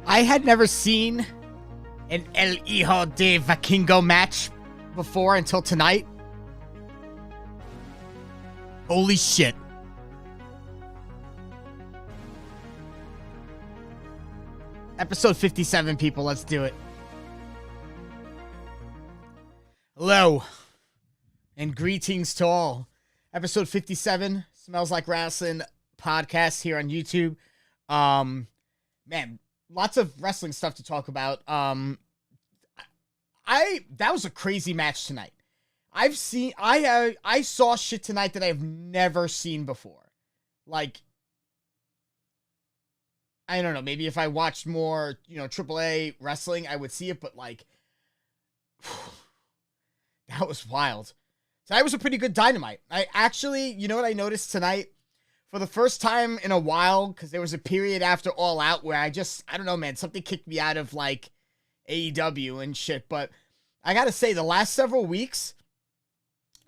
I had never seen an El Hijo de Vikingo match before until tonight. Holy shit. Episode 57, people. Let's do it. Hello. And greetings to all. Episode 57, Smells Like Wrasslin podcast here on YouTube. Man, lots of wrestling stuff to talk about. That was a crazy match tonight. I saw shit tonight that I've never seen before. Like, I don't know, maybe if I watched more, AAA wrestling, I would see it, but like, that was wild. Tonight was a pretty good Dynamite. I actually, you know what I noticed tonight? For the first time in a while, because there was a period after All Out where I don't know, man, something kicked me out of, like, AEW and shit, but I gotta say, the last several weeks,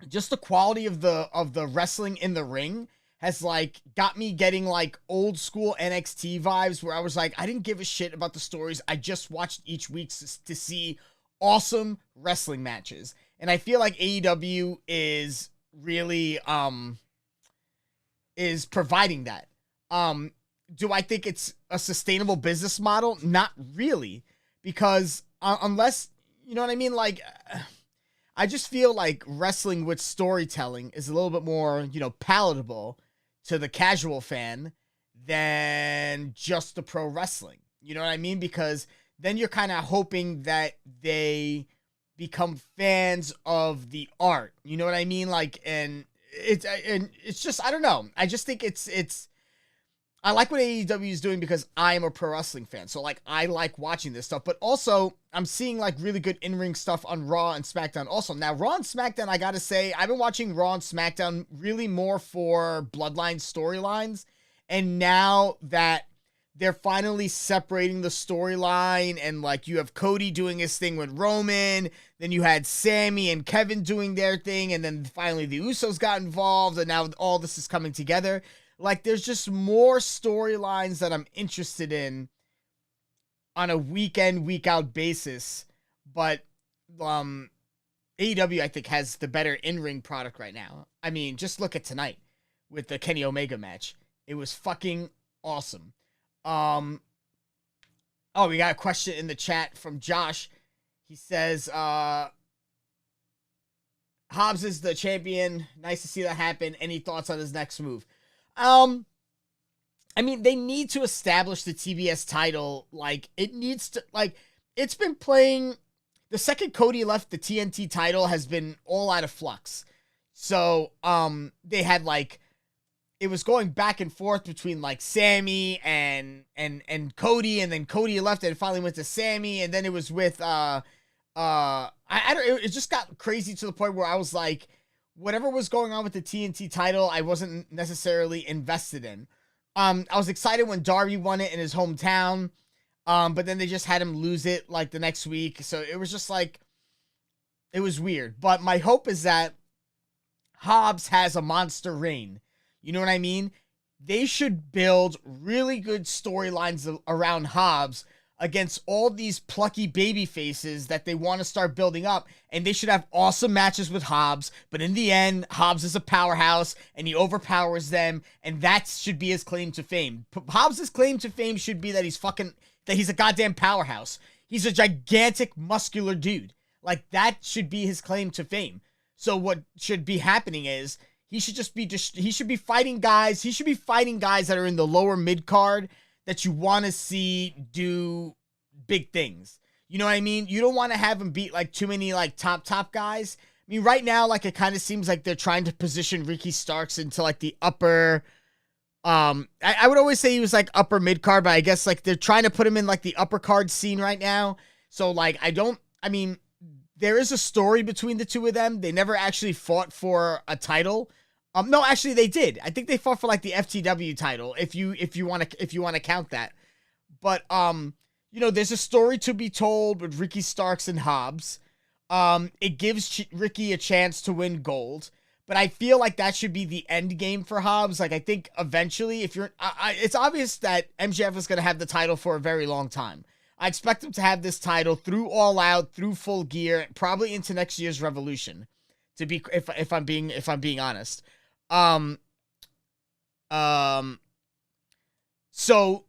just the quality of the wrestling in the ring has, like, got me getting, like, old school NXT vibes where I was like, I didn't give a shit about the stories, I just watched each week to see awesome wrestling matches, and I feel like AEW is really, is providing that. Do I think it's a sustainable business model? Not really, because unless, you know what I mean? Like, I just feel like wrestling with storytelling is a little bit more, palatable to the casual fan than just the pro wrestling. You know what I mean? Because then you're kind of hoping that they become fans of the art. You know what I mean? Like, and it's just, I don't know. I just think I like what AEW is doing because I'm a pro wrestling fan. So, like, I like watching this stuff. But also, I'm seeing, like, really good in-ring stuff on Raw and SmackDown also. Now, Raw and SmackDown, I gotta say, I've been watching Raw and SmackDown really more for Bloodline storylines. And now that they're finally separating the storyline and, like, you have Cody doing his thing with Roman, then you had Sammy and Kevin doing their thing, and then finally the Usos got involved, and now all this is coming together. Like, there's just more storylines that I'm interested in on a week-in, week-out basis, but AEW, I think, has the better in-ring product right now. I mean, just look at tonight with the Kenny Omega match. It was fucking awesome. We got a question in the chat from Josh. He says, Hobbs is the champion. Nice to see that happen. Any thoughts on his next move? I mean, they need to establish the TBS title. Like, it needs to, like, it's been playing, the second Cody left the TNT title has been all out of flux. So, they had like, it was going back and forth between like Sammy and Cody, and then Cody left and it finally went to Sammy, and then it was with I don't, it just got crazy to the point where I was like, whatever was going on with the TNT title, I wasn't necessarily invested in. I was excited when Darby won it in his hometown, but then they just had him lose it like the next week, so it was just like, it was weird. But my hope is that Hobbs has a monster reign. You know what I mean? They should build really good storylines around Hobbs against all these plucky baby faces that they want to start building up, and they should have awesome matches with Hobbs, but in the end, Hobbs is a powerhouse, and he overpowers them, and that should be his claim to fame. Hobbs' claim to fame should be that he's a goddamn powerhouse. He's a gigantic, muscular dude. Like, that should be his claim to fame. So what should be happening is, he should be fighting guys that are in the lower mid card that you want to see do big things. You know what I mean? You don't want to have him beat like too many like top guys. I mean, right now, like, it kind of seems like they're trying to position Ricky Starks into like the upper, I would always say he was like upper mid card, but I guess like they're trying to put him in like the upper card scene right now. So like, there is a story between the two of them. They never actually fought for a title. No, actually they did. I think they fought for like the FTW title, if you want to count that. But there's a story to be told with Ricky Starks and Hobbs. It gives Ricky a chance to win gold, but I feel like that should be the end game for Hobbs. Like, I think eventually, it's obvious that MJF is going to have the title for a very long time. I expect him to have this title through All Out, through Full Gear, probably into next year's Revolution. If I'm being honest. So,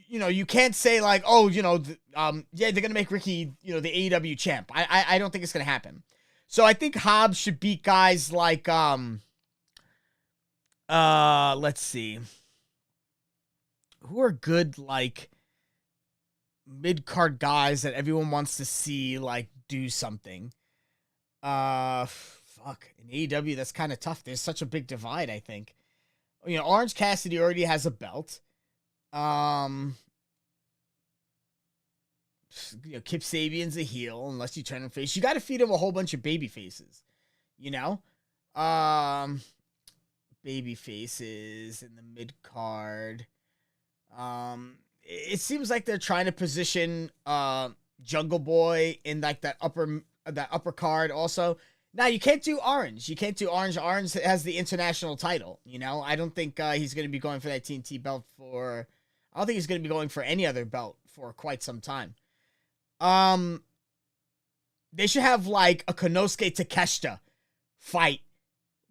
you can't say like, oh, they're going to make Ricky, the AEW champ. I don't think it's going to happen. So I think Hobbs should beat guys like, let's see. Who are good, like, mid-card guys that everyone wants to see, like, do something? In AEW, that's kind of tough. There's such a big divide, I think. Orange Cassidy already has a belt. Kip Sabian's a heel, unless you turn him face. You got to feed him a whole bunch of baby faces. Baby faces in the mid-card. It seems like they're trying to position Jungle Boy in like that upper card also. Now, you can't do Orange. Orange has the international title, I don't think he's going to be going for that TNT belt I don't think he's going to be going for any other belt for quite some time. They should have like a Konosuke Takeshita fight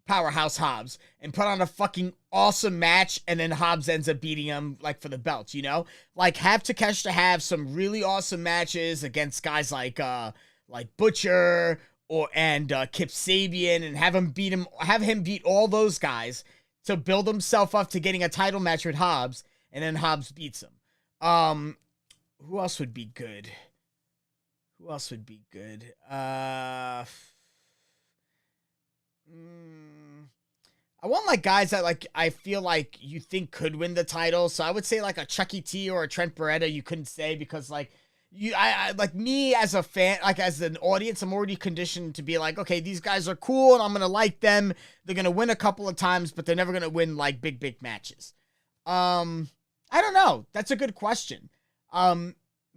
Powerhouse Hobbs and put on a fucking awesome match, and then Hobbs ends up beating him like for the belt, Like, have Takeshita have some really awesome matches against guys like Butcher and Kip Sabian, and have him beat all those guys to build himself up to getting a title match with Hobbs, and then Hobbs beats him. Who else would be good? I want like guys that like I feel like you think could win the title. So I would say like a Chucky T or a Trent Beretta. You couldn't say because like I like me as a fan, like as an audience, I'm already conditioned to be like, okay, these guys are cool and I'm gonna like them. They're gonna win a couple of times, but they're never gonna win like big matches. I don't know. That's a good question.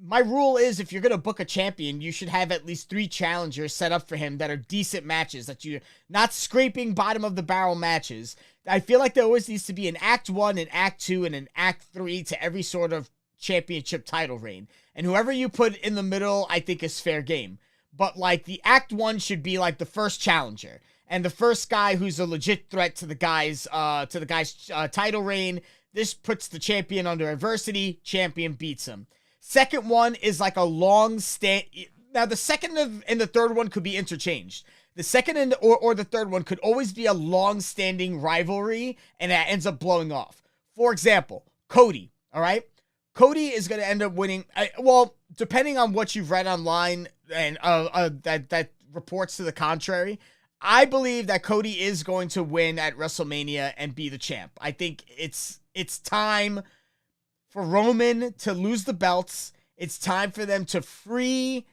My rule is if you're going to book a champion, you should have at least 3 challengers set up for him that are decent matches, that you're not scraping bottom of the barrel matches. I feel like there always needs to be an Act 1, an Act 2, and an Act 3 to every sort of championship title reign. And whoever you put in the middle, I think is fair game. But like the Act 1 should be like the first challenger and the first guy who's a legit threat to the guy's title reign. This puts the champion under adversity. Champion beats him. Second one is like a long stand. Now, the second and the third one could be interchanged. The second or the third one could always be a long-standing rivalry, and that ends up blowing off. For example, Cody, all right? Cody is going to end up winning. Well, depending on what you've read online, that reports to the contrary. I believe that Cody is going to win at WrestleMania and be the champ. I think it's time for Roman to lose the belts. It's time for them to free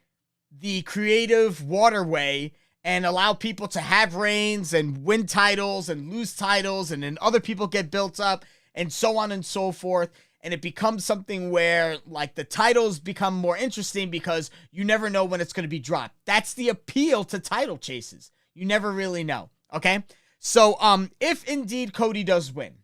the creative waterway and allow people to have reigns and win titles and lose titles, and then other people get built up and so on and so forth. And it becomes something where, like, the titles become more interesting because you never know when it's going to be dropped. That's the appeal to title chases. You never really know, okay? So, if indeed Cody does win,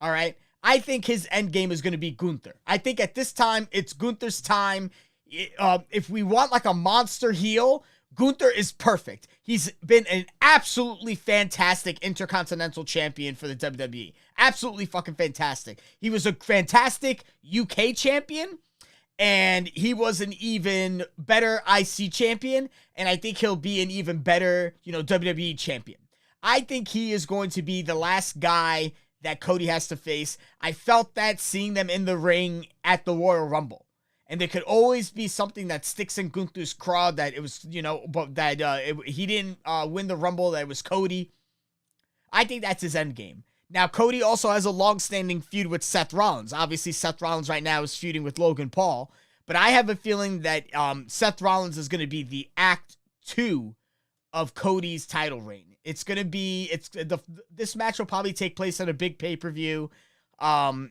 all right, I think his end game is going to be Gunther. I think at this time, it's Gunther's time. If we want, like, a monster heel, Gunther is perfect. He's been an absolutely fantastic Intercontinental Champion for the WWE. Absolutely fucking fantastic. He was a fantastic UK champion, and he was an even better IC champion, and I think he'll be an even better, WWE champion. I think he is going to be the last guy that Cody has to face. I felt that seeing them in the ring at the Royal Rumble. And there could always be something that sticks in Gunther's craw that it was, but that he didn't win the Rumble, that it was Cody. I think that's his end game. Now, Cody also has a long-standing feud with Seth Rollins. Obviously, Seth Rollins right now is feuding with Logan Paul. But I have a feeling that Seth Rollins is going to be the Act 2 of Cody's title reign. It's going to be, this match will probably take place at a big pay-per-view.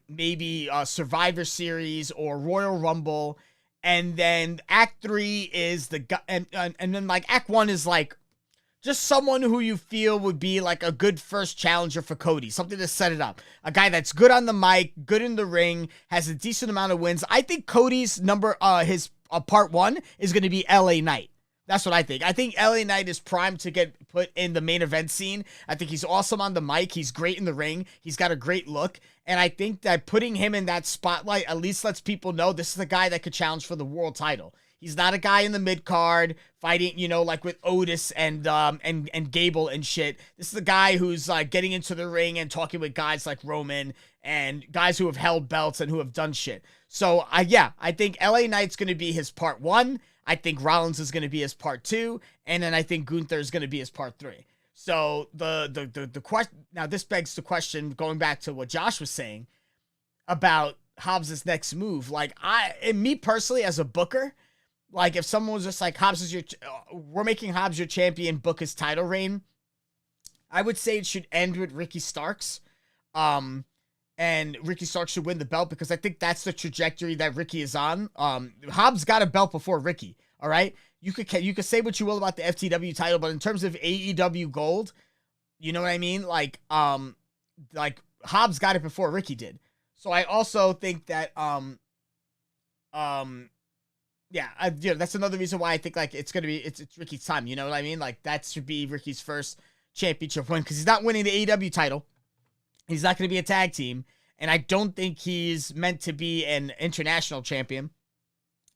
Maybe a Survivor Series or Royal Rumble, and then Act 3 is and then like Act 1 is like just someone who you feel would be like a good first challenger for Cody, something to set it up. A guy that's good on the mic, good in the ring, has a decent amount of wins. I think Cody's his part 1 is going to be LA Knight. That's what I think. I think LA Knight is primed to get put in the main event scene. I think he's awesome on the mic. He's great in the ring. He's got a great look. And I think that putting him in that spotlight at least lets people know this is the guy that could challenge for the world title. He's not a guy in the mid-card fighting, like with Otis and Gable and shit. This is the guy who's getting into the ring and talking with guys like Roman and guys who have held belts and who have done shit. So, I think LA Knight's going to be his part 1. I think Rollins is going to be his part 2, and then I think Gunther is going to be his part 3. So the question now, this begs the question, going back to what Josh was saying about Hobbs' next move. Like, me personally as a booker, like if someone was just like, we're making Hobbs your champion, book his title reign, I would say it should end with Ricky Starks. And Ricky Starks should win the belt because I think that's the trajectory that Ricky is on. Hobbs got a belt before Ricky, all right? You could say what you will about the FTW title, but in terms of AEW Gold, you know what I mean? Like Hobbs got it before Ricky did. So I also think that that's another reason why I think like it's Ricky's time. You know what I mean? Like that should be Ricky's first championship win because he's not winning the AEW title. He's not going to be a tag team, and I don't think he's meant to be an international champion.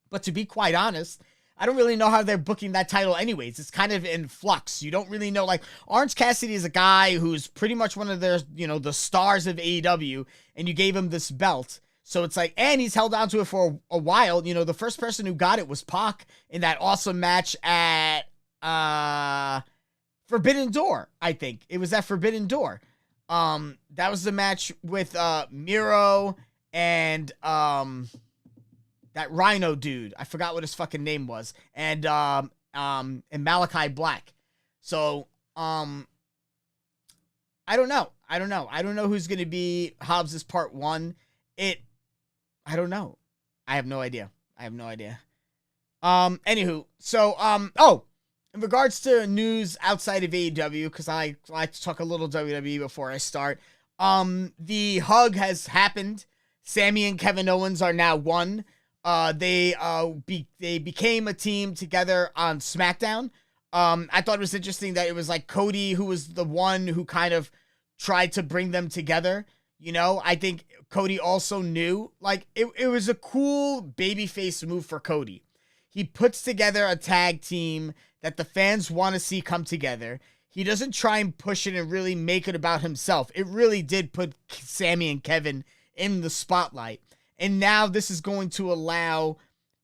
But to be quite honest, I don't really know how they're booking that title anyways. It's kind of in flux. You don't really know. Like, Orange Cassidy is a guy who's pretty much one of their, the stars of AEW, and you gave him this belt. So it's like, and he's held on to it for a while. The first person who got it was Pac in that awesome match at Forbidden Door, I think. It was at Forbidden Door. That was the match with Miro and that Rhino dude. I forgot what his fucking name was. And Malachi Black. So I don't know. I don't know who's gonna be Hobbs' part 1. I don't know. I have no idea. Anywho, so in regards to news outside of AEW, because I like to talk a little WWE before I start, the hug has happened. Sammy and Kevin Owens are now one. They became a team together on SmackDown. I thought it was interesting that it was like Cody who was the one who kind of tried to bring them together. I think Cody also knew, like, it was a cool babyface move for Cody. He puts together a tag team that the fans want to see come together. He doesn't try and push it and really make it about himself. It really did put Sammy and Kevin in the spotlight. And now this is going to allow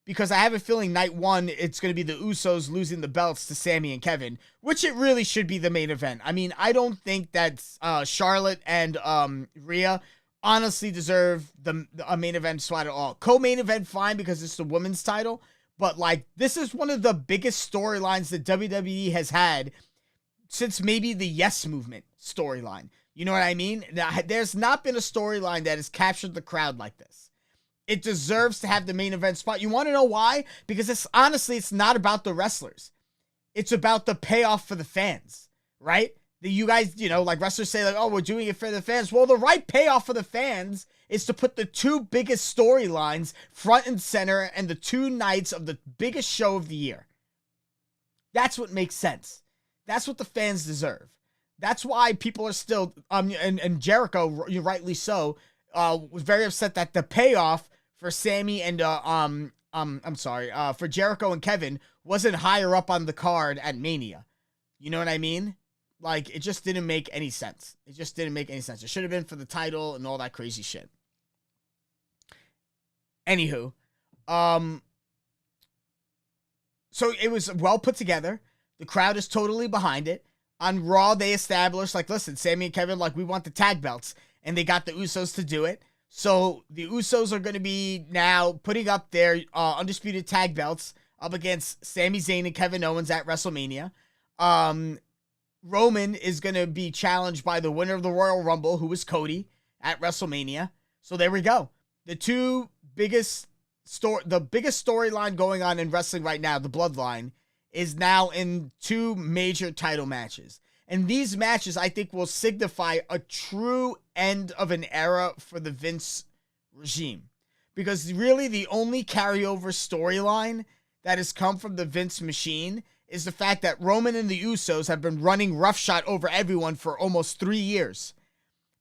because I have a feeling night one, it's going to be the Usos losing the belts to Sami and Kevin, which it really should be the main event. I mean, I don't think that Charlotte and Rhea honestly deserve a main event spot at all. Co-main event, fine, because it's the women's title, but like, this is one of the biggest storylines that WWE has had since maybe the Yes Movement storyline. You know what I mean? There's not been a storyline that has captured the crowd like this. It deserves to have the main event spot. You want to know why? Because it's not about the wrestlers. It's about the payoff for the fans, right? You guys, like wrestlers say, like, oh, we're doing it for the fans. Well, the right payoff for the fans is to put the two biggest storylines front and center and the 2 nights of the biggest show of the year. That's what makes sense. That's what the fans deserve. That's why people are still, and Jericho, rightly so, was very upset that the payoff for Sami and, for Jericho and Kevin wasn't higher up on the card at Mania. You know what I mean? Like, it just didn't make any sense. It just didn't make any sense. It should have been for the title and all that crazy shit. Anywho, so it was well put together. The crowd is totally behind it. On Raw, they established, like, listen, Sami and Kevin, like, we want the tag belts. And they got the Usos to do it. So the Usos are going to be now putting up their undisputed tag belts up against Sami Zayn and Kevin Owens at WrestleMania. Roman is going to be challenged by the winner of the Royal Rumble, who is Cody, at WrestleMania. So there we go. The biggest storyline going on in wrestling right now, the Bloodline, is now in 2 major title matches. And these matches, I think, will signify a true end of an era for the Vince regime. Because really, the only carryover storyline that has come from the Vince machine is the fact that Roman and the Usos have been running roughshod over everyone for almost 3 years.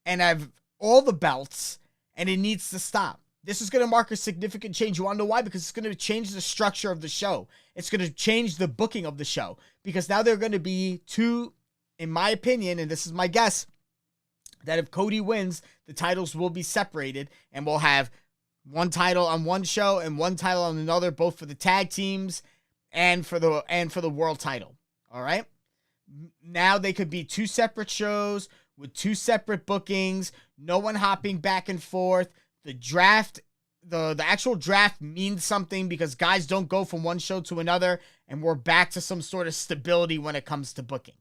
And have all the belts, and it needs to stop. This is going to mark a significant change. You want to know why? Because it's going to change the structure of the show. It's going to change the booking of the show. Because now there are going to be 2, in my opinion, and this is my guess, that if Cody wins, the titles will be separated, and we'll have one title on one show and one title on another, both for the tag teams and for the world title. All right? Now they could be 2 separate shows with 2 separate bookings, no one hopping back and forth. The draft, the actual draft means something because guys don't go from one show to another, and we're back to some sort of stability when it comes to booking.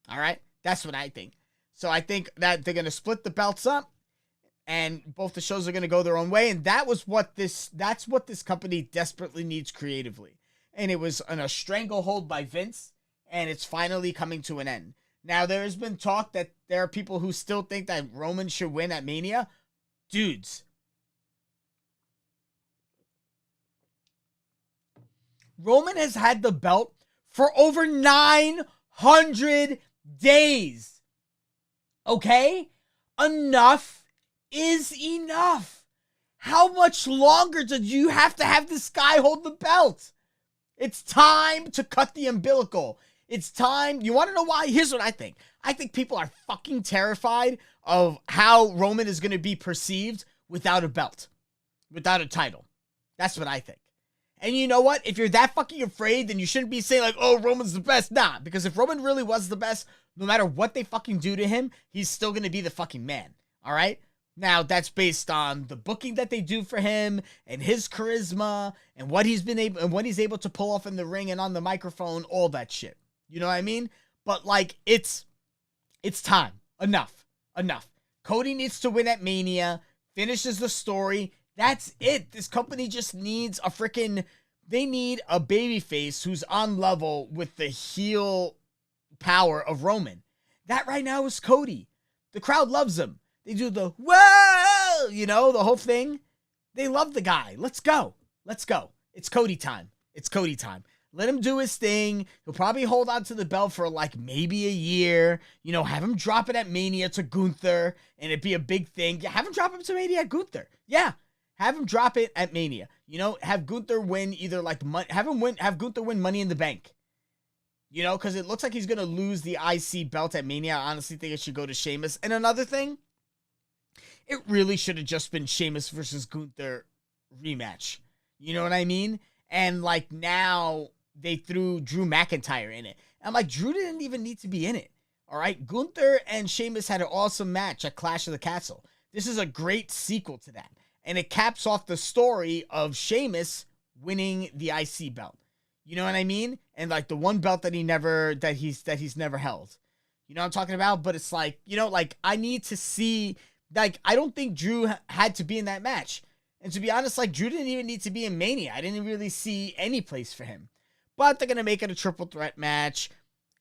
All right? That's what I think. So I think that they're going to split the belts up, and both the shows are going to go their own way, and that's what this company desperately needs creatively. And it was in a stranglehold by Vince, and it's finally coming to an end. Now, there has been talk that there are people who still think that Roman should win at Mania. Dudes, Roman has had the belt for over 900 days. Okay? Enough is enough. How much longer do you have to have this guy hold the belt? It's time to cut the umbilical. It's time. You want to know why? Here's what I think. I think people are fucking terrified of how Roman is going to be perceived without a belt, without a title. That's what I think. And you know what? If you're that fucking afraid, then you shouldn't be saying like, oh, Roman's the best. Nah, because if Roman really was the best, no matter what they fucking do to him, he's still going to be the fucking man. All right? Now, that's based on the booking that they do for him and his charisma and what he's able to pull off in the ring and on the microphone, all that shit. You know what I mean? But like, it's time. Enough. Cody needs to win at Mania, finishes the story. That's it. This company just needs they need a babyface who's on level with the heel power of Roman. That right now is Cody. The crowd loves him. They do the, whoa, the whole thing. They love the guy. Let's go. It's Cody time. Let him do his thing. He'll probably hold on to the belt for like maybe a year. Have him drop it at Mania to Gunther, and it'd be a big thing. Yeah, have him drop it to Mania at Gunther. Yeah, have him drop it at Mania. Have Gunther win either like have Gunther win Money in the Bank. Because it looks like he's gonna lose the IC belt at Mania. I honestly think it should go to Sheamus. And another thing, it really should have just been Sheamus versus Gunther rematch. You know what I mean? And like now they threw Drew McIntyre in it. I'm like, Drew didn't even need to be in it. All right. Gunther and Sheamus had an awesome match at Clash of the Castle. This is a great sequel to that. And it caps off the story of Sheamus winning the IC belt. You know what I mean? And like the one belt that he's never held. You know what I'm talking about? But it's like, you know, like I need to see, like, I don't think Drew had to be in that match. And to be honest, like Drew didn't even need to be in Mania. I didn't really see any place for him. But they're going to make it a triple threat match.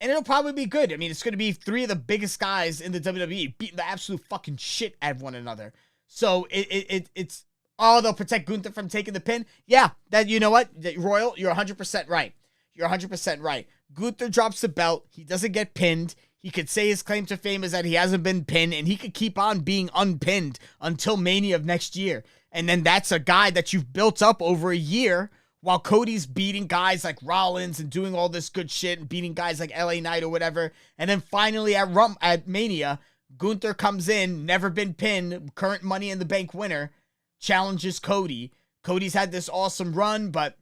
And it'll probably be good. I mean, it's going to be three of the biggest guys in the WWE beating the absolute fucking shit out of one another. So it's, oh, they'll protect Gunther from taking the pin. Yeah, that, you know what? Royal, you're 100% right. You're 100% right. Gunther drops the belt. He doesn't get pinned. He could say his claim to fame is that he hasn't been pinned, and he could keep on being unpinned until Mania of next year. And then that's a guy that you've built up over a year while Cody's beating guys like Rollins and doing all this good shit and beating guys like LA Knight or whatever. And then finally at Mania, Gunther comes in, never been pinned, current Money in the Bank winner, challenges Cody. Cody's had this awesome run, but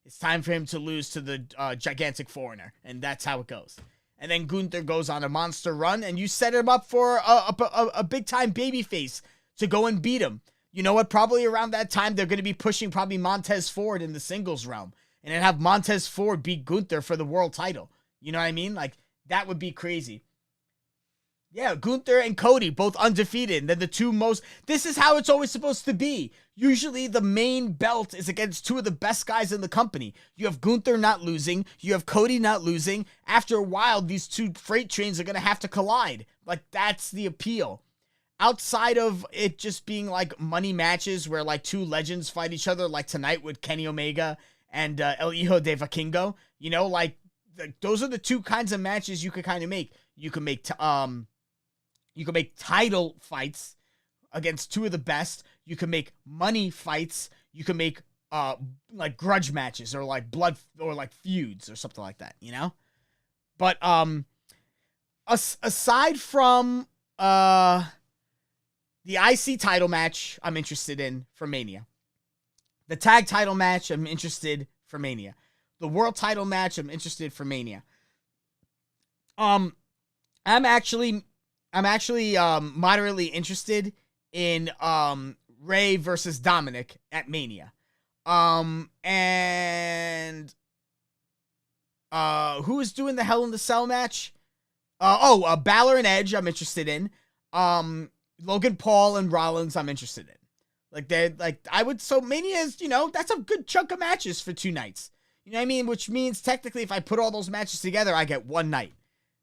it's time for him to lose to the gigantic foreigner. And that's how it goes. And then Gunther goes on a monster run, and you set him up for a big-time babyface to go and beat him. You know what? Probably around that time, they're going to be pushing probably Montez Ford in the singles realm. And then have Montez Ford beat Gunther for the world title. You know what I mean? Like, that would be crazy. Yeah, Gunther and Cody, both undefeated. They're the two most... This is how it's always supposed to be. Usually, the main belt is against two of the best guys in the company. You have Gunther not losing. You have Cody not losing. After a while, these two freight trains are going to have to collide. Like, that's the appeal. Outside of it just being, like, money matches where, like, two legends fight each other, like tonight with Kenny Omega and El Hijo de Vikingo, you know, like, those are the two kinds of matches you could kind of make. You can make... You can make title fights against two of the best. You can make money fights. You can make like grudge matches or like blood or like feuds or something like that, you know? But aside from the IC title match, I'm interested in for Mania. The tag title match, I'm interested for Mania. The world title match, I'm interested for Mania. I'm actually moderately interested in Ray versus Dominic at Mania. And who is doing the Hell in the Cell match? Balor and Edge, I'm interested in. Logan Paul and Rollins, I'm interested in. So Mania is, you know, that's a good chunk of matches for 2 nights. You know what I mean? Which means technically if I put all those matches together, I get 1 night.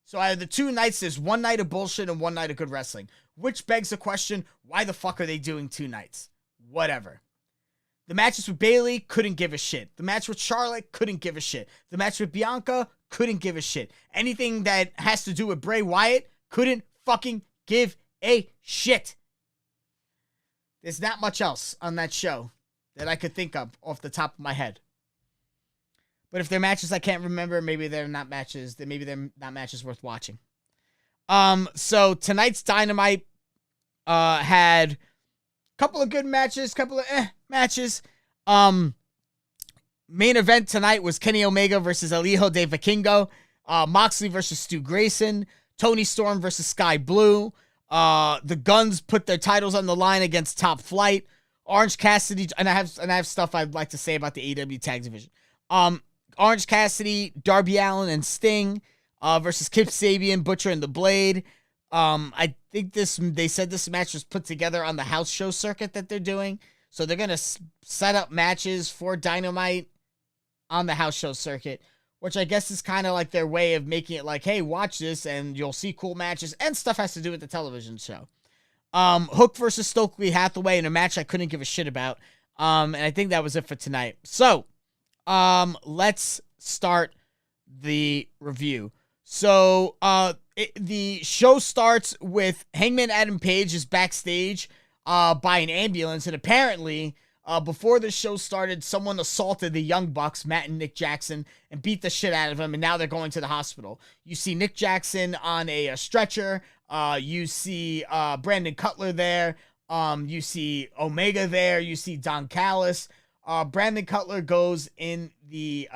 So out of the 2 nights, there's 1 night of bullshit and 1 night of good wrestling. Which begs the question, why the fuck are they doing 2 nights? Whatever. The matches with Bayley, couldn't give a shit. The match with Charlotte, couldn't give a shit. The match with Bianca, couldn't give a shit. Anything that has to do with Bray Wyatt, couldn't fucking give a shit. There's not much else on that show that I could think of off the top of my head. But if they're matches I can't remember, maybe they're not matches. Then maybe they're not matches worth watching. So tonight's Dynamite had a couple of good matches, couple of matches. Main event tonight was Kenny Omega versus El Hijo de Vikingo. Moxley versus Stu Grayson. Tony Storm versus Sky Blue. The Guns put their titles on the line against Top Flight. Orange Cassidy, and I have stuff I'd like to say about the AEW Tag Division. Orange Cassidy, Darby Allin, and Sting versus Kip Sabian, Butcher, and The Blade. I think they said this match was put together on the house show circuit that they're doing. So they're going to set up matches for Dynamite on the house show circuit, which I guess is kind of like their way of making it like, hey, watch this and you'll see cool matches, and stuff has to do with the television show. Hook versus Stokely Hathaway in a match I couldn't give a shit about. And I think that was it for tonight. So, let's start the review. So, the show starts with Hangman Adam Page is backstage, by an ambulance, and apparently, before the show started, someone assaulted the Young Bucks, Matt and Nick Jackson, and beat the shit out of him, and now they're going to the hospital. You see Nick Jackson on a stretcher, you see, Brandon Cutler there, you see Omega there, you see Don Callis, Brandon Cutler goes in the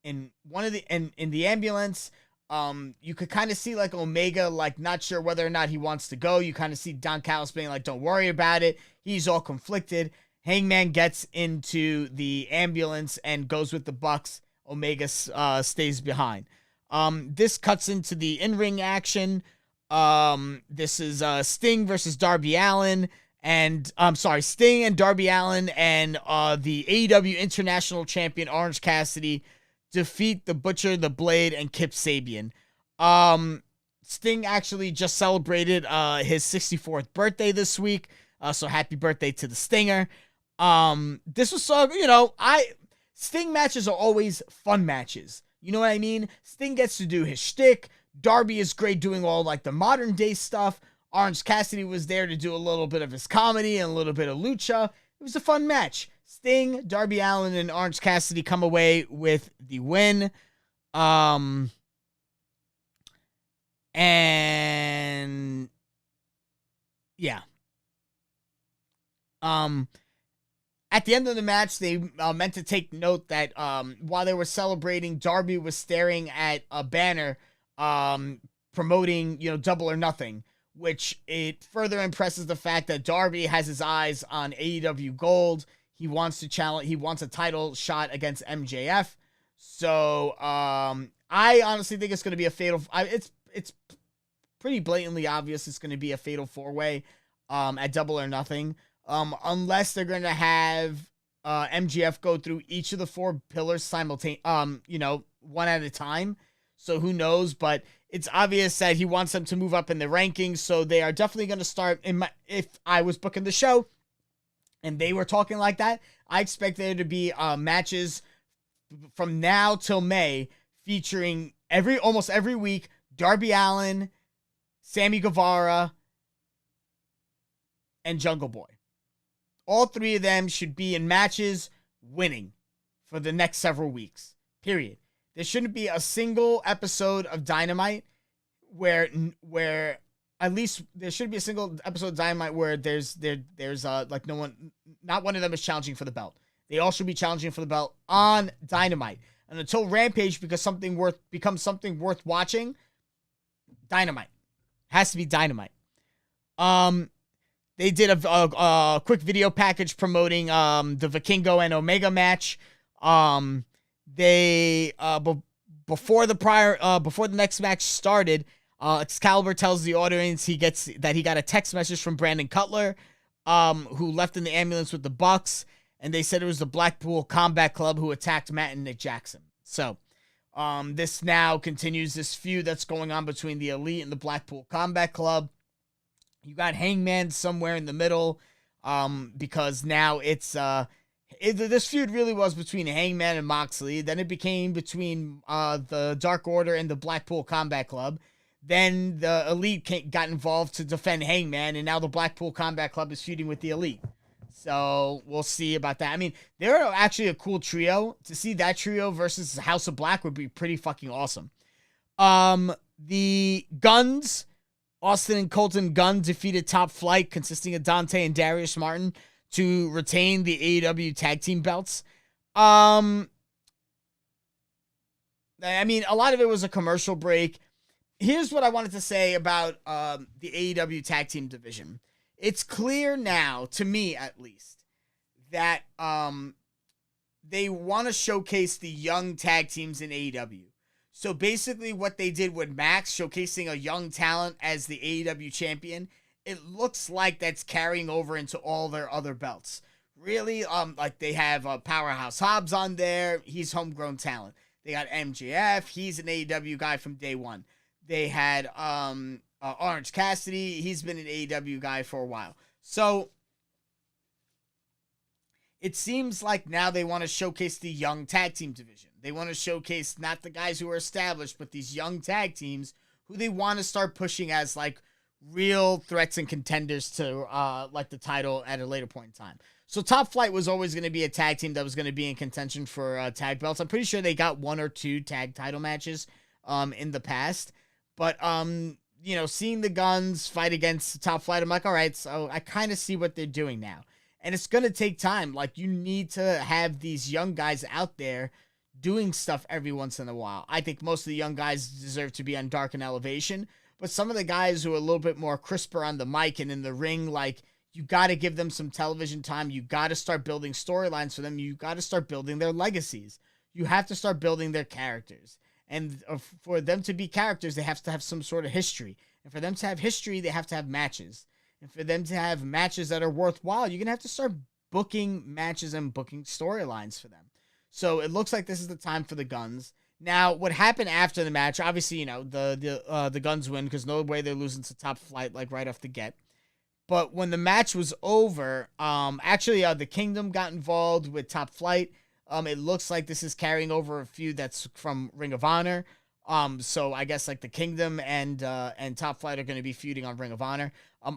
in the ambulance. You could kind of see like Omega like not sure whether or not he wants to go. You kind of see Don Callis being like, "Don't worry about it." He's all conflicted. Hangman gets into the ambulance and goes with the Bucks. Omega stays behind. This cuts into the in-ring action. This is Sting versus Darby Allin. And I'm sorry, Sting and Darby Allin and the AEW International Champion Orange Cassidy defeat the Butcher, the Blade, and Kip Sabian. Sting actually just celebrated his 64th birthday this week, so happy birthday to the Stinger. This was so, Sting matches are always fun matches. You know what I mean? Sting gets to do his shtick. Darby is great doing all like the modern day stuff. Orange Cassidy was there to do a little bit of his comedy and a little bit of lucha. It was a fun match. Sting, Darby Allin, and Orange Cassidy come away with the win. And yeah. At the end of the match, they meant to take note that while they were celebrating, Darby was staring at a banner promoting, Double or Nothing, which it further impresses the fact that Darby has his eyes on AEW Gold. He wants to challenge. He wants a title shot against MJF. So I honestly think it's going to be a fatal. It's pretty blatantly obvious it's going to be a fatal 4-way at Double or Nothing. Unless they're going to have MJF go through each of the 4 pillars simultaneously, one at a time. So who knows? But it's obvious that he wants them to move up in the rankings. So they are definitely going to start. If I was booking the show and they were talking like that, I expect there to be matches from now till May featuring almost every week Darby Allin, Sammy Guevara, and Jungle Boy. All 3 of them should be in matches winning for the next several weeks. Period. There shouldn't be a single episode of Dynamite where at least there should be a single episode of Dynamite where there's like not one of them is challenging for the belt. They all should be challenging for the belt on Dynamite. And until Rampage becomes something worth watching, Dynamite has to be Dynamite. They did a quick video package promoting the Vikingo and Omega match. Before the next match started, Excalibur tells the audience he got a text message from Brandon Cutler, who left in the ambulance with the Bucks, and they said it was the Blackpool Combat Club who attacked Matt and Nick Jackson. So, this now continues this feud that's going on between the Elite and the Blackpool Combat Club. You got Hangman somewhere in the middle, because now it's this feud really was between Hangman and Moxley. Then it became between the Dark Order and the Blackpool Combat Club. Then the Elite got involved to defend Hangman, and now the Blackpool Combat Club is feuding with the Elite. So we'll see about that. I mean, they're actually a cool trio. To see that trio versus House of Black would be pretty fucking awesome. The Guns, Austin and Colton Gunn, defeated Top Flight, consisting of Dante and Darius Martin, to retain the AEW tag team belts. I mean, a lot of it was a commercial break. Here's what I wanted to say about the AEW tag team division. It's clear now, to me at least, that they want to showcase the young tag teams in AEW. So basically what they did with Max, showcasing a young talent as the AEW champion, it looks like that's carrying over into all their other belts. Really, like they have Powerhouse Hobbs on there. He's homegrown talent. They got MJF. He's an AEW guy from day one. They had Orange Cassidy. He's been an AEW guy for a while. So it seems like now they want to showcase the young tag team division. They want to showcase not the guys who are established, but these young tag teams who they want to start pushing as like real threats and contenders to like the title at a later point in time. So Top Flight was always going to be a tag team that was going to be in contention for tag belts. I'm pretty sure they got 1 or 2 tag title matches in the past. But, seeing the Guns fight against Top Flight, I'm like, all right, so I kind of see what they're doing now. And it's going to take time. Like, you need to have these young guys out there doing stuff every once in a while. I think most of the young guys deserve to be on Dark and Elevation, but some of the guys who are a little bit more crisper on the mic and in the ring, like, you got to give them some television time. You got to start building storylines for them. You got to start building their legacies. You have to start building their characters. And for them to be characters, they have to have some sort of history. And for them to have history, they have to have matches. And for them to have matches that are worthwhile, you're going to have to start booking matches and booking storylines for them. So it looks like this is the time for the Guns. Now, what happened after the match, obviously, the Guns win because no way they're losing to Top Flight, like, right off the get. But when the match was over, the Kingdom got involved with Top Flight. It looks like this is carrying over a feud that's from Ring of Honor. So I guess like the Kingdom and Top Flight are going to be feuding on Ring of Honor.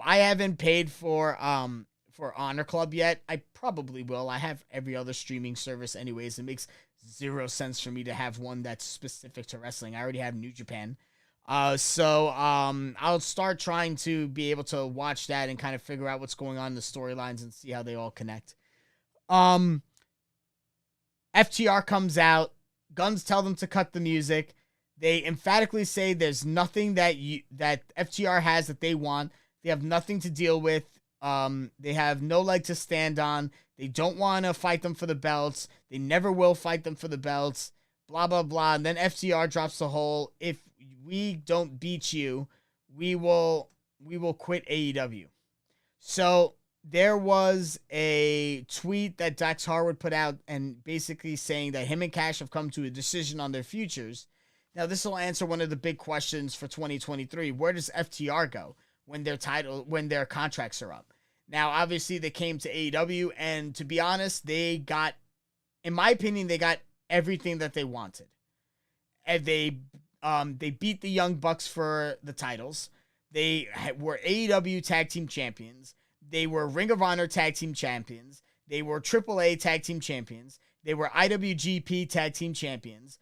I haven't paid for Honor Club yet. I probably will. I have every other streaming service anyways. It makes zero sense for me to have one that's specific to wrestling. I already have New Japan. So I'll start trying to be able to watch that and kind of figure out what's going on in the storylines and see how they all connect. FTR comes out. Guns tell them to cut the music. They emphatically say there's nothing that FTR has that they want. They have nothing to deal with. They have no leg to stand on. They don't want to fight them for the belts. They never will fight them for the belts. Blah, blah, blah. And then FTR drops the whole, if we don't beat you, we will quit AEW. So there was a tweet that Dax Harwood put out and basically saying that him and Cash have come to a decision on their futures. Now, this will answer one of the big questions for 2023. Where does FTR go when their contracts are up? Now, obviously, they came to AEW, and to be honest, in my opinion, they got everything that they wanted. And they beat the Young Bucks for the titles. They were AEW Tag Team Champions. They were Ring of Honor Tag Team Champions. They were AAA Tag Team Champions. They were IWGP Tag Team Champions.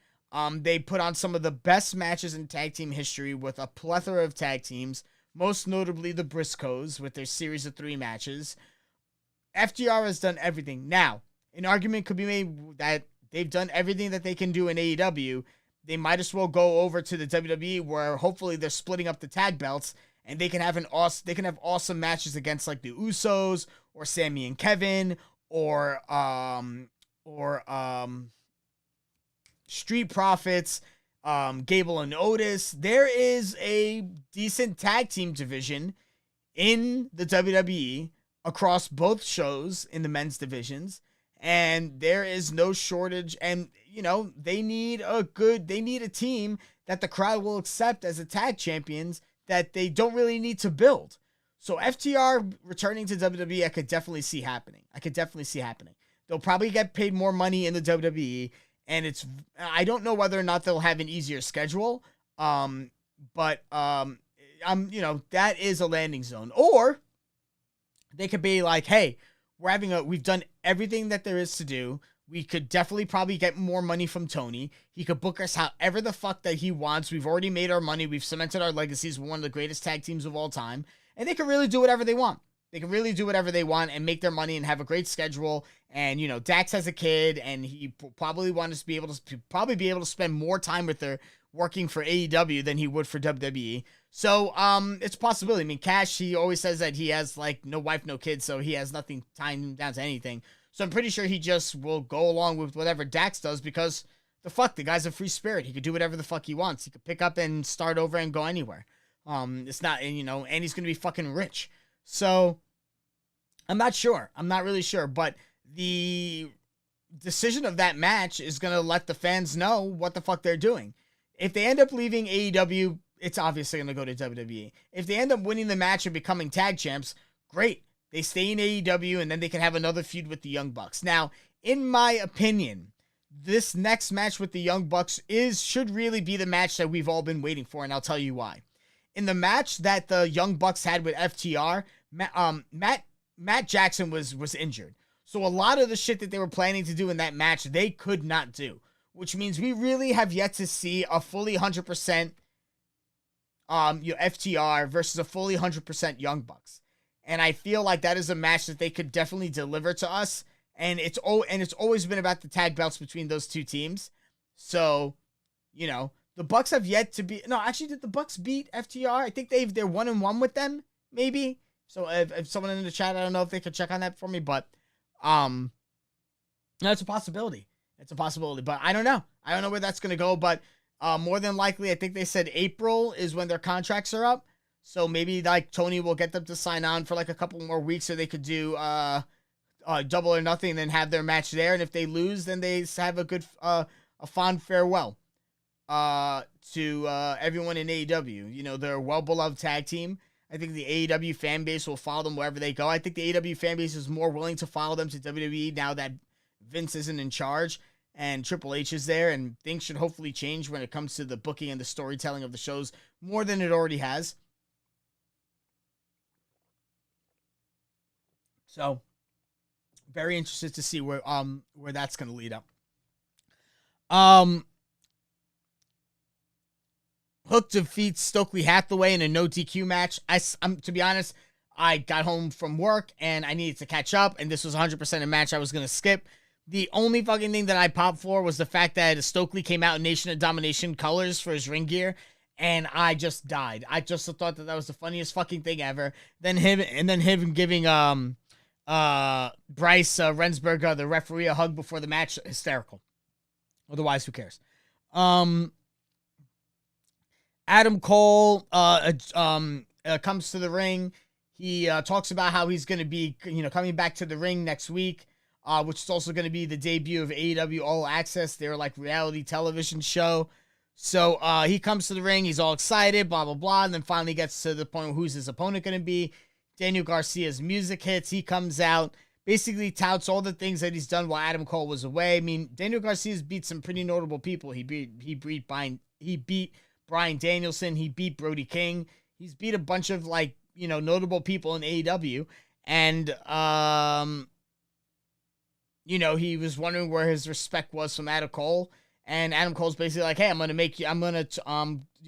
They put on some of the best matches in tag team history with a plethora of tag teams, most notably the Briscoes with their series of 3 matches. FTR has done everything. Now, an argument could be made that they've done everything that they can do in AEW. They might as well go over to the WWE where hopefully they're splitting up the tag belts and they can have awesome matches against like the Usos or Sammy and Kevin or Street Profits, Gable and Otis. There is a decent tag team division in the WWE across both shows in the men's divisions, and there is no shortage. And they need a team that the crowd will accept as a tag champions that they don't really need to build. So FTR returning to WWE, I could definitely see happening. They'll probably get paid more money in the WWE. And I don't know whether or not they'll have an easier schedule. But that is a landing zone. Or they could be like, hey, we've done everything that there is to do. We could definitely probably get more money from Tony. He could book us however the fuck that he wants. We've already made our money. We've cemented our legacies. We're one of the greatest tag teams of all time. And they can really do whatever they want. They can really do whatever they want and make their money and have a great schedule. And, Dax has a kid, and he probably wants to be able to spend more time with her working for AEW than he would for WWE. So, it's a possibility. I mean, Cash, he always says that he has, like, no wife, no kids, so he has nothing tying him down to anything. So I'm pretty sure he just will go along with whatever Dax does because the guy's a free spirit. He could do whatever the fuck he wants. He could pick up and start over and go anywhere. It's not, and he's going to be fucking rich. So, I'm not sure. I'm not really sure. But the decision of that match is going to let the fans know what the fuck they're doing. If they end up leaving AEW, it's obviously going to go to WWE. If they end up winning the match and becoming tag champs, great. They stay in AEW, and then they can have another feud with the Young Bucks. Now, in my opinion, this next match with the Young Bucks should really be the match that we've all been waiting for, and I'll tell you why. In the match that the Young Bucks had with FTR, Matt Jackson was injured. So a lot of the shit that they were planning to do in that match, they could not do. Which means we really have yet to see a fully 100% FTR versus a fully 100% Young Bucks. And I feel like that is a match that they could definitely deliver to us. And it's always been about the tag belts between those two teams. So, the Bucks have yet to be. No, actually, did the Bucks beat FTR? I think they're 1-1 with them, maybe. So if someone in the chat, I don't know if they could check on that for me, but no, it's a possibility. It's a possibility, but I don't know. I don't know where that's gonna go, but more than likely, I think they said April is when their contracts are up. So maybe like Tony will get them to sign on for like a couple more weeks, so they could do double or nothing, and then have their match there. And if they lose, then they have a good a fond farewell to everyone in AEW. They're a well-beloved tag team. I think the AEW fan base will follow them wherever they go. I think the AEW fan base is more willing to follow them to WWE now that Vince isn't in charge and Triple H is there, and things should hopefully change when it comes to the booking and the storytelling of the shows more than it already has. So, very interested to see where that's going to lead up. Hook defeats Stokely Hathaway in a no DQ match. I'm to be honest, I got home from work and I needed to catch up, and this was 100% a match I was going to skip. The only fucking thing that I popped for was the fact that Stokely came out in Nation of Domination colors for his ring gear, and I just died. I just thought that was the funniest fucking thing ever. Then him giving Bryce Rensberg, the referee, a hug before the match, hysterical. Otherwise, who cares? Adam Cole comes to the ring. He talks about how he's going to be, coming back to the ring next week, which is also going to be the debut of AEW All Access, their like reality television show. So he comes to the ring. He's all excited, blah, blah, blah, and then finally gets to the point of who's his opponent going to be. Daniel Garcia's music hits. He comes out, basically touts all the things that he's done while Adam Cole was away. I mean, Daniel Garcia's beat some pretty notable people. He beat Bryan Danielson. He beat Brody King. He's beat a bunch of notable people in AEW. And, he was wondering where his respect was from Adam Cole. And Adam Cole's basically like, hey,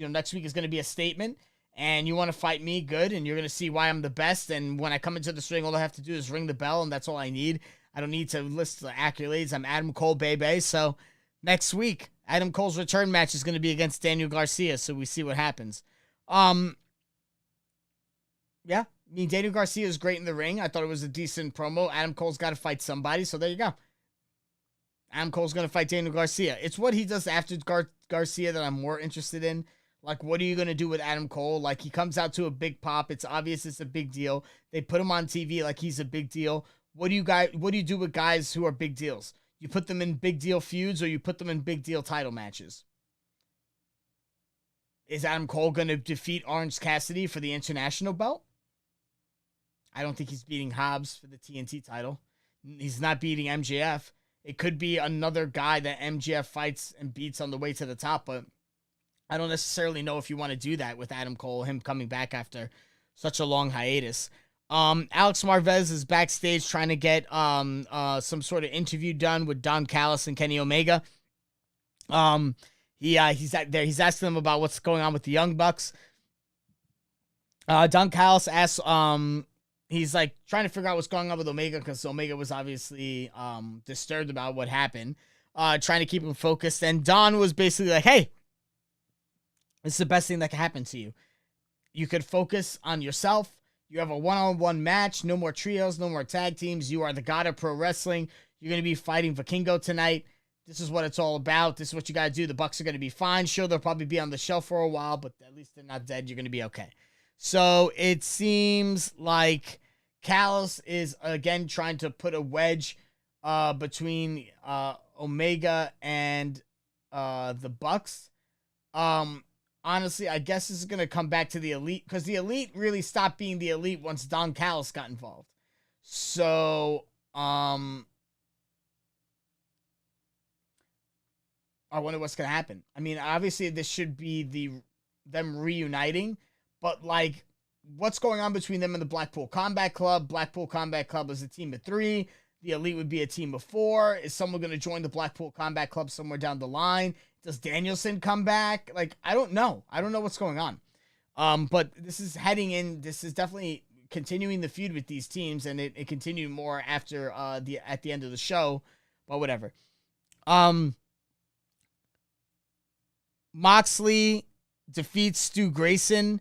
next week is going to be a statement. And you want to fight me? Good. And you're going to see why I'm the best. And when I come into this ring, all I have to do is ring the bell. And that's all I need. I don't need to list the accolades. I'm Adam Cole, baby. So next week, Adam Cole's return match is going to be against Daniel Garcia. So we see what happens. Yeah. I mean, Daniel Garcia is great in the ring. I thought it was a decent promo. Adam Cole's got to fight somebody. So there you go. Adam Cole's going to fight Daniel Garcia. It's what he does after Garcia that I'm more interested in. Like, what are you going to do with Adam Cole? Like, he comes out to a big pop. It's obvious it's a big deal. They put him on TV like he's a big deal. What do you do with guys who are big deals? You put them in big deal feuds or you put them in big deal title matches? Is Adam Cole going to defeat Orange Cassidy for the international belt? I don't think he's beating Hobbs for the TNT title. He's not beating MJF. It could be another guy that MJF fights and beats on the way to the top, but I don't necessarily know if you want to do that with Adam Cole, him coming back after such a long hiatus. Alex Marvez is backstage trying to get some sort of interview done with Don Callis and Kenny Omega. He's there. He's asking them about what's going on with the Young Bucks. Don Callis asks, he's like trying to figure out what's going on with Omega because Omega was obviously disturbed about what happened, trying to keep him focused. And Don was basically like, hey, this is the best thing that can happen to you. You could focus on yourself. You have a one-on-one match. No more trios, no more tag teams. You are the god of pro wrestling. You're going to be fighting Vikingo tonight. This is what it's all about. This is what you got to do. The Bucks are going to be fine. Sure, they'll probably be on the shelf for a while, but at least they're not dead. You're going to be okay. So it seems like Callis is, again, trying to put a wedge between Omega and the Bucks. Honestly, I guess this is going to come back to the Elite, because the Elite really stopped being the Elite once Don Callis got involved. So, I wonder what's going to happen. I mean, obviously, this should be them reuniting, but, like, what's going on between them and the Blackpool Combat Club? Blackpool Combat Club is a team of 3. The Elite would be a team of 4. Is someone going to join the Blackpool Combat Club somewhere down the line? Does Danielson come back? Like, I don't know. I don't know what's going on. But this is definitely continuing the feud with these teams, and it continued more after at the end of the show, but whatever. Moxley defeats Stu Grayson.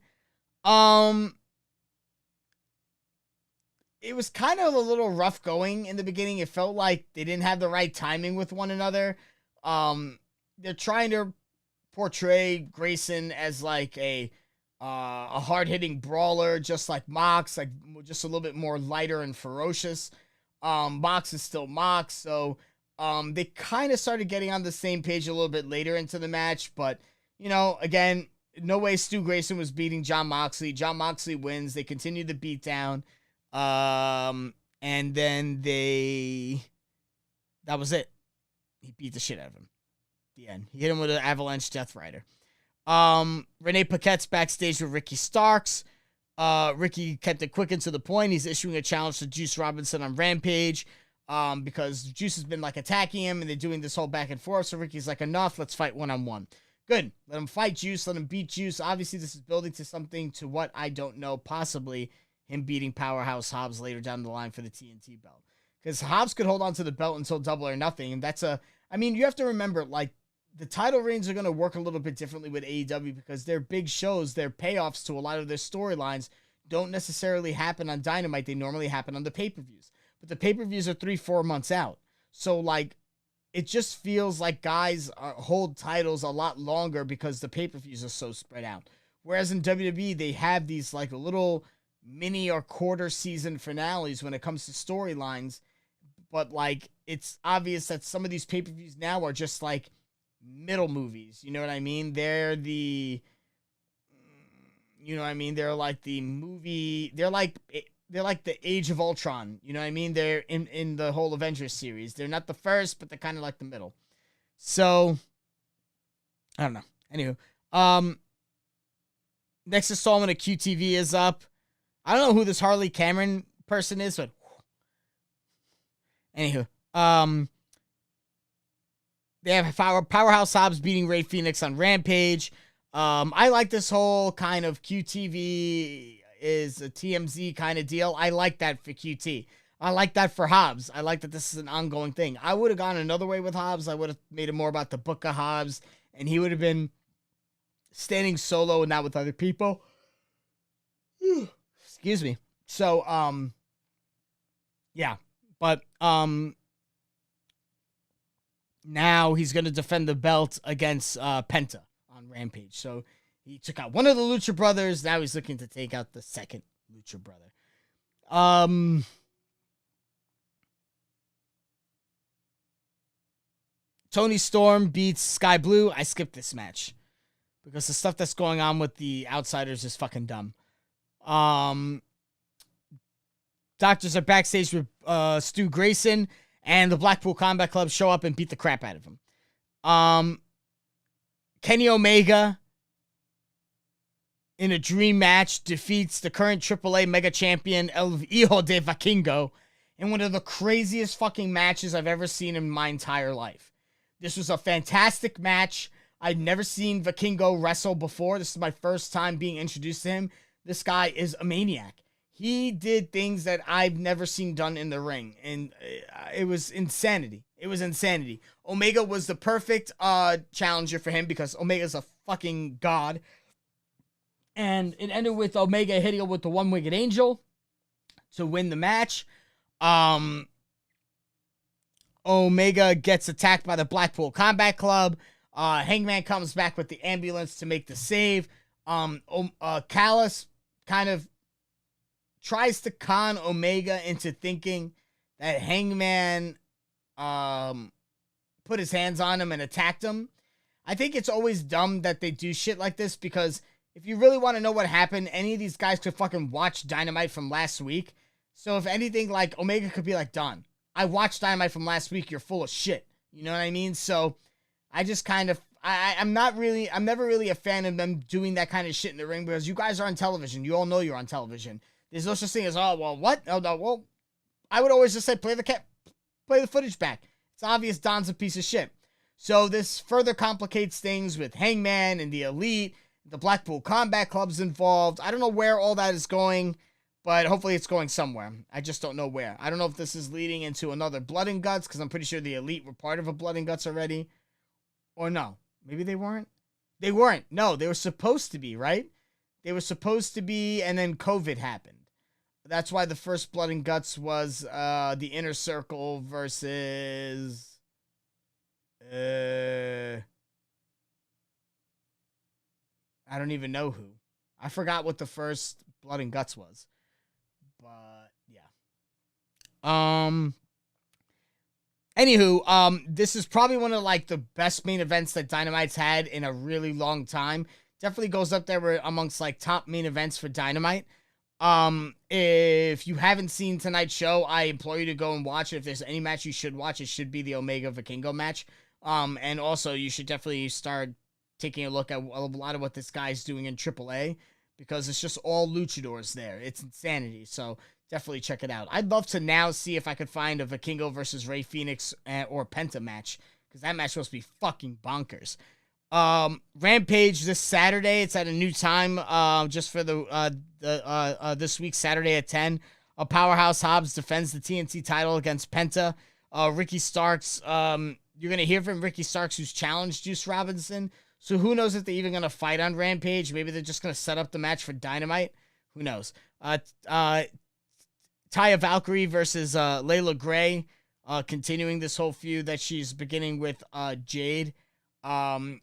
It was kind of a little rough going in the beginning. It felt like they didn't have the right timing with one another. They're trying to portray Grayson as like a hard-hitting brawler, just like Mox, like just a little bit more lighter and ferocious. Mox is still Mox, so they kind of started getting on the same page a little bit later into the match, but again, no way Stu Grayson was beating Jon Moxley. Jon Moxley wins. They continue the beatdown. And then that was it. He beat the shit out of him. The end. He hit him with an Avalanche Death Rider. Renee Paquette's backstage with Ricky Starks. Ricky kept it quick and to the point. He's issuing a challenge to Juice Robinson on Rampage. Because Juice has been like attacking him and they're doing this whole back and forth. So Ricky's like, enough, let's fight one-on-one. Good. Let him fight Juice. Let him beat Juice. Obviously, this is building to something to what I don't know, possibly him beating Powerhouse Hobbs later down the line for the TNT belt. Because Hobbs could hold on to the belt until Double or Nothing. And you have to remember, like, the title reigns are going to work a little bit differently with AEW because their big shows, their payoffs to a lot of their storylines don't necessarily happen on Dynamite. They normally happen on the pay-per-views. But the pay-per-views are 3-4 months out. So, like, it just feels like guys hold titles a lot longer because the pay-per-views are so spread out. Whereas in WWE, they have these, like, little mini or quarter season finales when it comes to storylines. But, like, it's obvious that some of these pay-per-views now are just, like, middle movies. You know what I mean? They're the... You know what I mean? They're like the movie... They're like the Age of Ultron. You know what I mean? They're in the whole Avengers series. They're not the first, but they're kind of like the middle. So, I don't know. Anywho. Next installment of QTV is up. I don't know who this Harley Cameron person is, but... Anywho. They have Powerhouse Hobbs beating Rey Fenix on Rampage. I like this whole kind of QTV is a TMZ kind of deal. I like that for QT. I like that for Hobbs. I like that this is an ongoing thing. I would have gone another way with Hobbs. I would have made it more about the book of Hobbs, and he would have been standing solo and not with other people. Excuse me. So, yeah. But, now he's going to defend the belt against Penta on Rampage. So, he took out one of the Lucha Brothers. Now he's looking to take out the second Lucha Brother. Tony Storm beats Sky Blue. I skipped this match because the stuff that's going on with the Outsiders is fucking dumb. Doctors are backstage with Stu Grayson, and the Blackpool Combat Club show up and beat the crap out of him. Kenny Omega, in a dream match, defeats the current AAA Mega Champion El Hijo de Vikingo in one of the craziest fucking matches I've ever seen in my entire life. This was a fantastic match. I'd never seen Vikingo wrestle before. This is my first time being introduced to him. This guy is a maniac. He did things that I've never seen done in the ring, and it was insanity. It was insanity. Omega was the perfect challenger for him because Omega's a fucking god. And it ended with Omega hitting him with the one-winged angel to win the match. Omega gets attacked by the Blackpool Combat Club. Hangman comes back with the ambulance to make the save. Callis kind of tries to con Omega into thinking that Hangman put his hands on him and attacked him. I think it's always dumb that they do shit like this because if you really want to know what happened, any of these guys could fucking watch Dynamite from last week. So if anything, like, Omega could be like, Don, I watched Dynamite from last week. You're full of shit. You know what I mean? So I just kind of, I'm never really a fan of them doing that kind of shit in the ring because you guys are on television. You all know you're on television. There's no such thing as, oh, well, what? Oh, no, well, I would always just say, play the footage back. It's obvious Don's a piece of shit. So this further complicates things with Hangman and the Elite. The Blackpool Combat Club's involved. I don't know where all that is going, But hopefully it's going somewhere. I just don't know where. I don't know if this is leading into another Blood and Guts, because I'm pretty sure the Elite were part of a Blood and Guts already. Or no. Maybe they weren't? They weren't. No, they were supposed to be, right? They were supposed to be, and then COVID happened. That's why the first Blood and Guts was the Inner Circle versus... I don't even know who. I forgot what the first Blood and Guts was. But yeah. Anywho, this is probably one of like the best main events that Dynamite's had in a really long time. Definitely goes up there amongst like top main events for Dynamite. If you haven't seen tonight's show, I implore you to go and watch it. If there's any match you should watch, it should be the Omega Vikingo match. And also you should definitely start taking a look at a lot of what this guy's doing in AAA, because it's just all luchadors there. It's insanity. So definitely check it out. I'd love to now see if I could find a Vikingo versus Rey Fenix or Penta match, because that match supposed to be fucking bonkers. Rampage this Saturday. It's at a new time, just for this week, Saturday at 10. Powerhouse Hobbs defends the TNT title against Penta. Ricky Starks, you're going to hear from Ricky Starks, who's challenged Juice Robinson. So who knows if they're even going to fight on Rampage. Maybe they're just going to set up the match for Dynamite. Who knows? Taya Valkyrie versus Layla Gray, continuing this whole feud that she's beginning with Jade. I mean,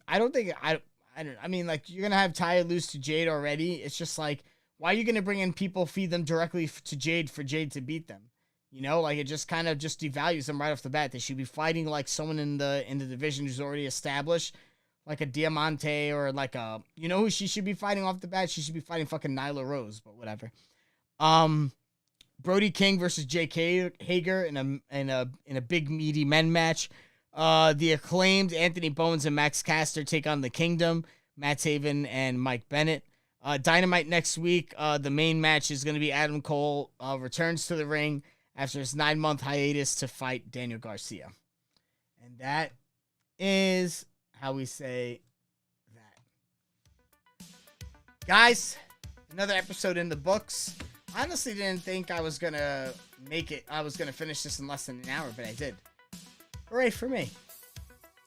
like, you're going to have Taya lose to Jade already. It's just like, why are you going to bring in people, feed them directly to Jade for Jade to beat them? You know, like, it just kind of just devalues them right off the bat. They should be fighting like someone in the division who's already established, like a Diamante or like a, you know who she should be fighting off the bat? She should be fighting fucking Nyla Rose, but whatever. Brody King versus Jake Hager in a big meaty men match. The Acclaimed, Anthony Bowens and Max Caster take on the Kingdom, Matt Taven and Mike Bennett. Dynamite next week. The main match is going to be Adam Cole returns to the ring after his 9-month hiatus to fight Daniel Garcia. And that is how we say that. Guys, another episode in the books. I honestly didn't think I was going to make it. I was going to finish this in less than an hour, but I did. Hooray for me.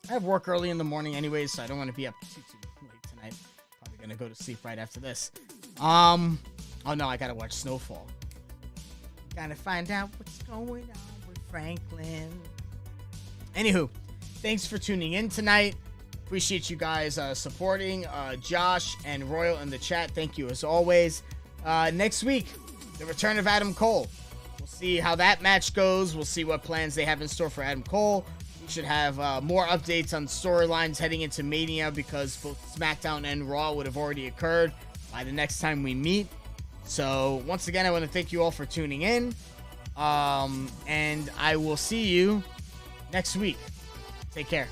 I have work early in the morning anyways, so I don't want to be up too late tonight. Probably going to go to sleep right after this. Oh no, I got to watch Snowfall. Gotta find out what's going on with Franklin. Anywho, thanks for tuning in tonight. Appreciate you guys supporting Josh and Royal in the chat. Thank you as always. Next week, the return of Adam Cole. We'll see how that match goes. We'll see what plans they have in store for Adam Cole. We should have more updates on storylines heading into Mania, because both SmackDown and Raw would have already occurred by the next time we meet. So once again, I want to thank you all for tuning in. And I will see you next week. Take care.